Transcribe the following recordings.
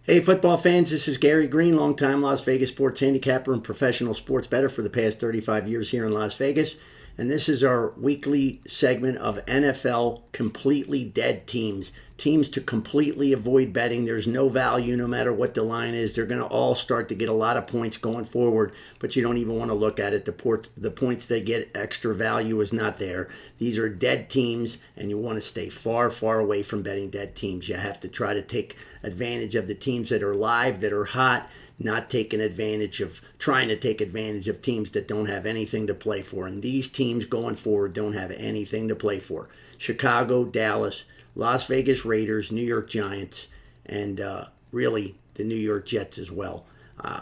Hey, football fans, this is Gary Greene, longtime Las Vegas sports handicapper and professional sports bettor for the past 35 years here in Las Vegas. And this is our weekly segment of NFL completely dead teams. Teams to completely avoid betting. There's no value no matter what the line is. They're going to all start to get a lot of points going forward, but you don't even want to look at it. The points they get, extra value is not there. These are dead teams, and you want to stay far, far away from betting dead teams. You have to try to take advantage of the teams that are live, that are hot, not taking advantage of trying to take advantage of teams that don't have anything to play for. And these teams going forward don't have anything to play for. Chicago, Dallas, Las Vegas Raiders, New York Giants, and really the New York Jets as well.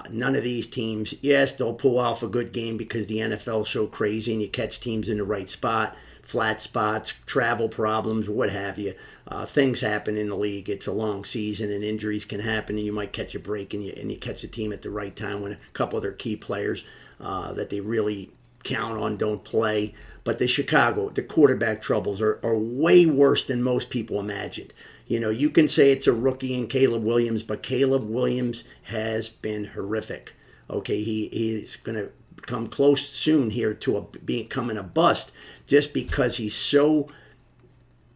None of these teams, yes, they'll pull off a good game because the NFL is so crazy and you catch teams in the right spot, flat spots, travel problems, what have you. Things happen in the league. It's a long season and injuries can happen, and you might catch a break and you catch a team at the right time when a couple of their key players that they really count on don't play. But the quarterback troubles are way worse than most people imagined. You know, you can say it's a rookie in Caleb Williams, but Caleb Williams has been horrific. Okay, he's going to come close soon here to becoming a bust just because he's so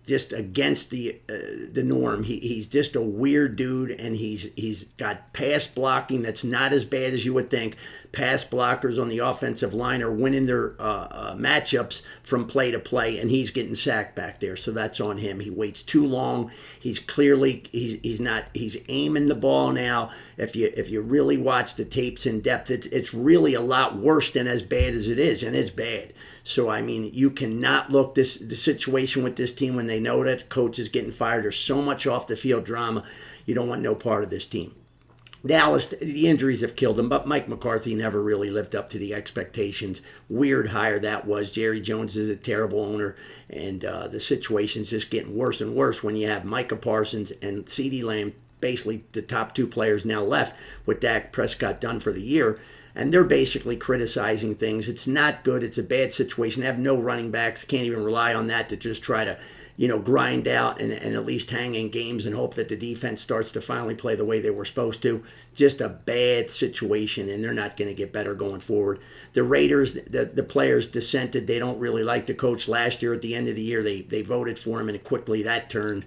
just against the norm. He's just a weird dude, and he's got pass blocking that's not as bad as you would think. Pass blockers on the offensive line are winning their matchups from play to play, and he's getting sacked back there. So that's on him. He waits too long. He's aiming the ball now. If you really watch the tapes in depth, it's really a lot worse than as bad as it is, and it's bad. So, I mean, you cannot look the situation with this team when they know that the coach is getting fired. There's so much off the field drama. You don't want no part of this team. Dallas, the injuries have killed him, but Mike McCarthy never really lived up to the expectations. Weird hire that was. Jerry Jones is a terrible owner, and the situation's just getting worse and worse when you have Micah Parsons and CeeDee Lamb, basically the top two players now left with Dak Prescott done for the year. And they're basically criticizing things. It's not good. It's a bad situation. They have no running backs. Can't even rely on that to just try to, grind out and at least hang in games and hope that the defense starts to finally play the way they were supposed to. Just a bad situation, and they're not going to get better going forward. The Raiders, the players dissented. They don't really like the coach. Last year at the end of the year, they voted for him, and quickly that turned.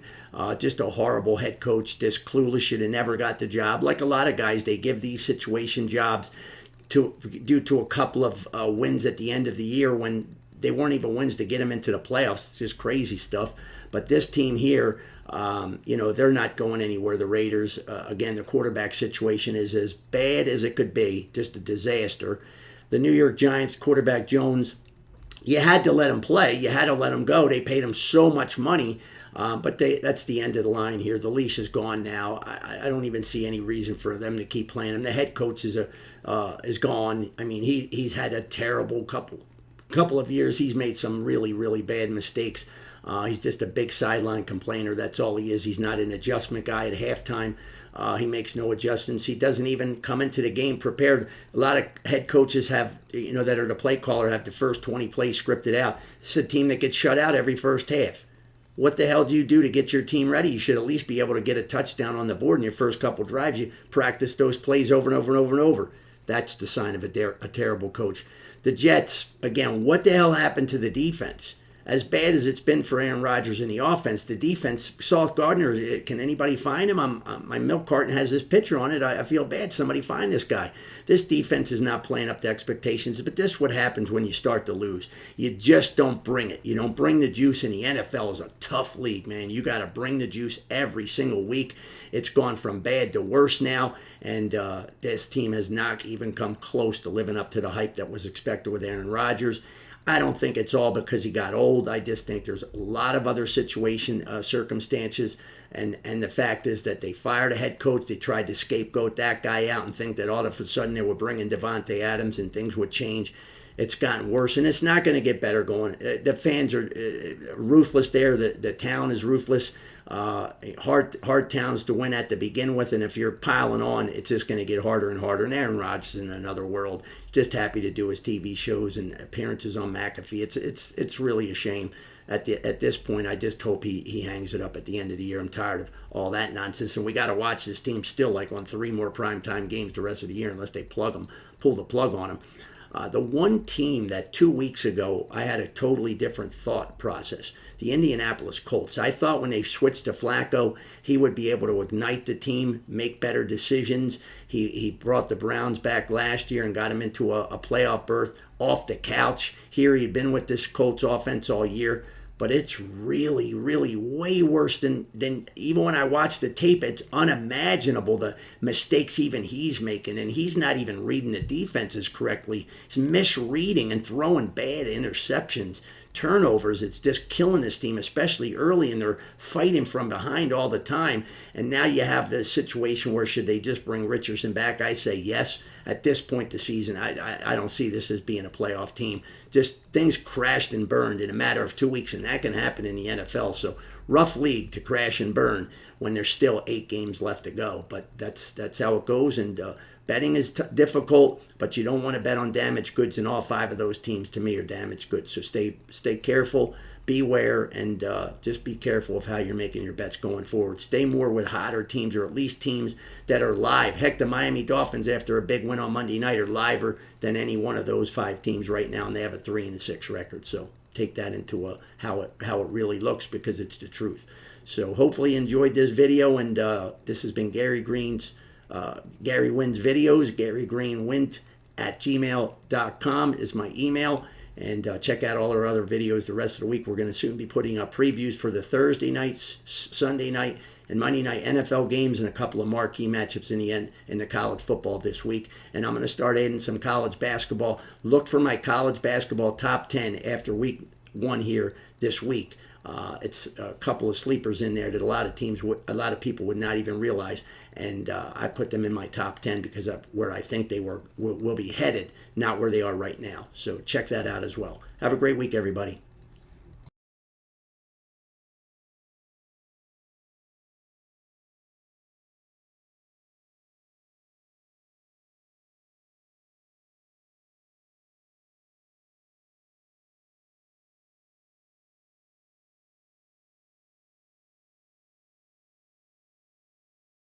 Just a horrible head coach, just clueless, should have never got the job. Like a lot of guys, they give these situation jobs due to a couple of wins at the end of the year when they weren't even wins to get them into the playoffs. It's just crazy stuff. But this team here, they're not going anywhere. The Raiders, again, the quarterback situation is as bad as it could be, just a disaster. The New York Giants, quarterback Jones, you had to let him play. You had to let him go. They paid him so much money. But that's the end of the line here. The leash is gone now. I don't even see any reason for them to keep playing him. The head coach is gone. I mean, he's had a terrible couple of years. He's made some really, really bad mistakes. He's just a big sideline complainer. That's all he is. He's not an adjustment guy at halftime. He makes no adjustments. He doesn't even come into the game prepared. A lot of head coaches have, that are the play caller, have the first 20 plays scripted out. It's a team that gets shut out every first half. What the hell do you do to get your team ready? You should at least be able to get a touchdown on the board in your first couple drives. You practice those plays over and over and over and over. That's the sign of a terrible coach. The Jets, again, what the hell happened to the defense? As bad as it's been for Aaron Rodgers in the offense, the defense, Sauce Gardner, can anybody find him? My milk carton has this picture on it. I feel bad. Somebody find this guy. This defense is not playing up to expectations, but this is what happens when you start to lose. You just don't bring it. You don't bring the juice, and the NFL is a tough league, man. You got to bring the juice every single week. It's gone from bad to worse now, and this team has not even come close to living up to the hype that was expected with Aaron Rodgers. I don't think it's all because he got old. I just think there's a lot of other circumstances, and the fact is that they fired a head coach. They tried to scapegoat that guy out and think that all of a sudden they were bringing Devontae Adams and things would change. It's gotten worse, and it's not going to get better going. The fans are ruthless there. The town is ruthless. Hard towns to win at to begin with, and if you're piling on, it's just going to get harder and harder. And Aaron Rodgers is in another world. He's just happy to do his TV shows and appearances on McAfee. It's really a shame. at this point, I just hope he hangs it up at the end of the year. I'm tired of all that nonsense, and we got to watch this team still like on 3 more primetime games the rest of the year unless they pull the plug on them. The one team that 2 weeks ago I had a totally different thought process, the Indianapolis Colts. I thought when they switched to Flacco, he would be able to ignite the team, make better decisions. He brought the Browns back last year and got him into a playoff berth off the couch. Here he'd been with this Colts offense all year. But it's really, really way worse than even when I watch the tape, it's unimaginable the mistakes even he's making. And he's not even reading the defenses correctly. He's misreading and throwing bad interceptions, turnovers. It's just killing this team, especially early, and they're fighting from behind all the time. And now you have this situation where should they just bring Richardson back? I say yes. At this point the season, I don't see this as being a playoff team. Just things crashed and burned in a matter of 2 weeks, and that can happen in the NFL. So rough league to crash and burn when there's still 8 games left to go. But that's how it goes, and betting is difficult, but you don't want to bet on damaged goods, and all 5 of those teams to me are damaged goods. So stay careful, beware, and just be careful of how you're making your bets going forward. Stay more with hotter teams, or at least teams that are live. Heck, the Miami Dolphins, after a big win on Monday night, are liver than any one of those 5 teams right now, and they have a 3-6 record. So take that into how it really looks, because it's the truth. So hopefully you enjoyed this video, and this has been Gary Greene's Gary Wins Videos. Gary Greene Wint at gmail.com is my email. And check out all our other videos the rest of the week. We're going to soon be putting up previews for the Thursday nights, Sunday night, and Monday night NFL games, and a couple of marquee matchups in the college football this week. And I'm going to start adding some college basketball. Look for my college basketball top 10 after week 1 here this week. It's a couple of sleepers in there that a lot of people would not even realize, and I put them in my top 10 because of where I think they will be headed, not where they are right now. So check that out as well. Have a great week, everybody.